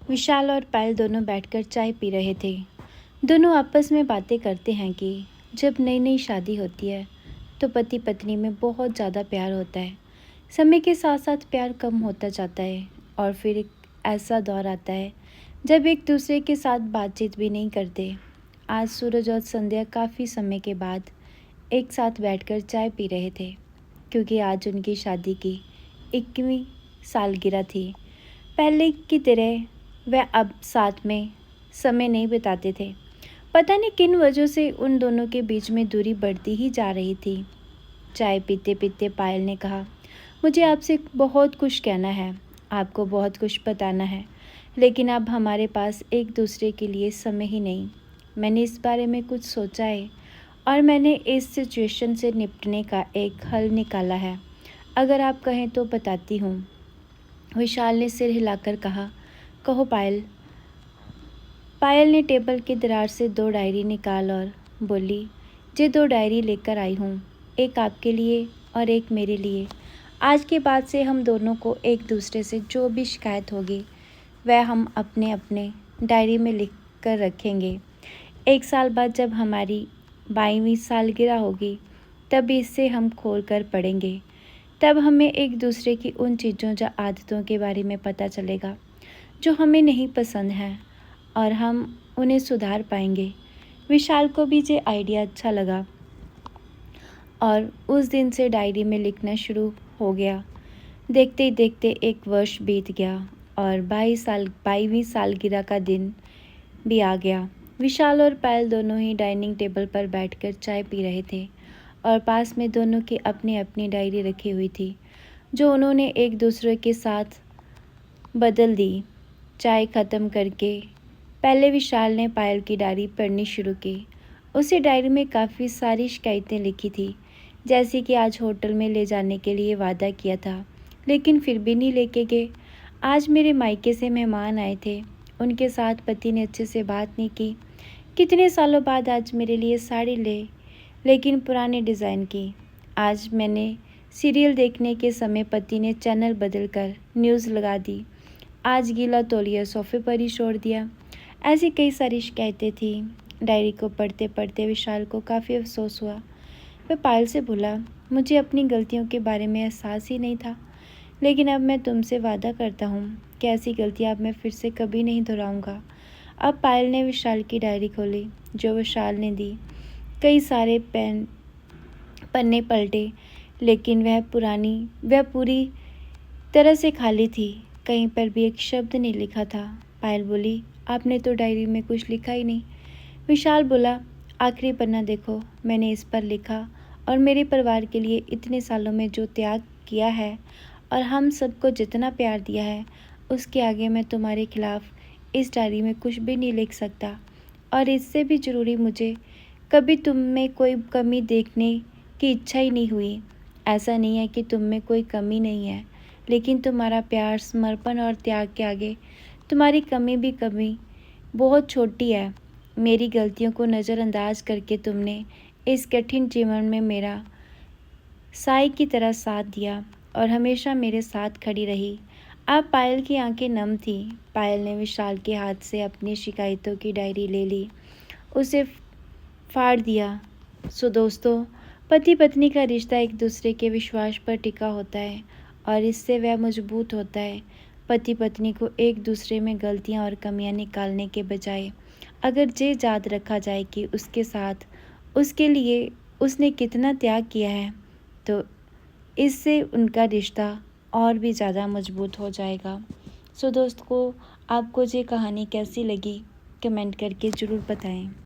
विशाल और पायल दोनों बैठकर चाय पी रहे थे। दोनों आपस में बातें करते हैं कि जब नई नई शादी होती है तो पति पत्नी में बहुत ज़्यादा प्यार होता है। समय के साथ साथ प्यार कम होता जाता है और फिर एक ऐसा दौर आता है जब एक दूसरे के साथ बातचीत भी नहीं करते। आज सूरज और संध्या काफ़ी समय के बाद एक साथ बैठकर चाय पी रहे थे, क्योंकि आज उनकी शादी की 21वीं सालगिरह थी। पहले की तरह वह अब साथ में समय नहीं बिताते थे। पता नहीं किन वजहों से उन दोनों के बीच में दूरी बढ़ती ही जा रही थी। चाय पीते पीते पायल ने कहा, मुझे आपसे बहुत कुछ कहना है, आपको बहुत कुछ बताना है, लेकिन अब हमारे पास एक दूसरे के लिए समय ही नहीं। मैंने इस बारे में कुछ सोचा है और मैंने इस सिचुएशन से निपटने का एक हल निकाला है। अगर आप कहें तो बताती हूँ। विशाल ने सिर हिलाकर कहा, कहो पायल। पायल ने टेबल की दरार से 2 डायरी निकाल और बोली, ये 2 डायरी लेकर आई हूँ, एक आपके लिए और एक मेरे लिए। आज के बाद से हम दोनों को एक दूसरे से जो भी शिकायत होगी वह हम अपने अपने डायरी में लिख कर रखेंगे। 1 साल बाद जब हमारी 22वीं सालगिरह होगी तब इसे हम खोल कर पढ़ेंगे। तब हमें एक दूसरे की उन चीज़ों या आदतों के बारे में पता चलेगा जो हमें नहीं पसंद है और हम उन्हें सुधार पाएंगे। विशाल को भी ये आइडिया अच्छा लगा और उस दिन से डायरी में लिखना शुरू हो गया। देखते ही देखते 1 वर्ष बीत गया और 22वीं सालगिरह का दिन भी आ गया। विशाल और पायल दोनों ही डाइनिंग टेबल पर बैठकर चाय पी रहे थे और पास में दोनों की अपनी अपनी डायरी रखी हुई थी, जो उन्होंने एक दूसरे के साथ बदल दी। चाय ख़त्म करके पहले विशाल ने पायल की डायरी पढ़नी शुरू की। उसे डायरी में काफ़ी सारी शिकायतें लिखी थी, जैसे कि आज होटल में ले जाने के लिए वादा किया था लेकिन फिर भी नहीं लेके गए। आज मेरे मायके से मेहमान आए थे, उनके साथ पति ने अच्छे से बात नहीं की। कितने सालों बाद आज मेरे लिए साड़ी लेकिन पुराने डिज़ाइन की। आज मैंने सीरियल देखने के समय पति ने चैनल बदल कर न्यूज़ लगा दी। आज गीला तौलिया सोफे पर ही छोड़ दिया। ऐसी कई सारी शिकायतें थी। डायरी को पढ़ते पढ़ते विशाल को काफ़ी अफसोस हुआ। वह पायल से बोला, मुझे अपनी गलतियों के बारे में एहसास ही नहीं था, लेकिन अब मैं तुमसे वादा करता हूँ कि ऐसी गलतियाँ अब मैं फिर से कभी नहीं दोहराऊँगा। अब पायल ने विशाल की डायरी खोली जो विशाल ने दी। कई सारे पन्ने पलटे, लेकिन वह पूरी तरह से खाली थी। कहीं पर भी एक शब्द नहीं लिखा था। पायल बोली, आपने तो डायरी में कुछ लिखा ही नहीं। विशाल बोला, आखिरी पन्ना देखो, मैंने इस पर लिखा और मेरे परिवार के लिए इतने सालों में जो त्याग किया है और हम सबको जितना प्यार दिया है, उसके आगे मैं तुम्हारे खिलाफ इस डायरी में कुछ भी नहीं लिख सकता। और इससे भी ज़रूरी, मुझे कभी तुम में कोई कमी देखने की इच्छा ही नहीं हुई। ऐसा नहीं है कि तुम में कोई कमी नहीं है, लेकिन तुम्हारा प्यार, समर्पण और त्याग के आगे तुम्हारी कमी बहुत छोटी है। मेरी गलतियों को नज़रअंदाज करके तुमने इस कठिन जीवन में मेरा साई की तरह साथ दिया और हमेशा मेरे साथ खड़ी रही। अब पायल की आंखें नम थीं। पायल ने विशाल के हाथ से अपनी शिकायतों की डायरी ले ली, उसे फाड़ दिया। सो दोस्तों, पति पत्नी का रिश्ता एक दूसरे के विश्वास पर टिका होता है और इससे वह मजबूत होता है। पति पत्नी को एक दूसरे में गलतियां और कमियां निकालने के बजाय अगर ये याद रखा जाए कि उसके साथ उसके लिए उसने कितना त्याग किया है, तो इससे उनका रिश्ता और भी ज़्यादा मजबूत हो जाएगा। सो दोस्तों, आपको ये कहानी कैसी लगी कमेंट करके ज़रूर बताएं।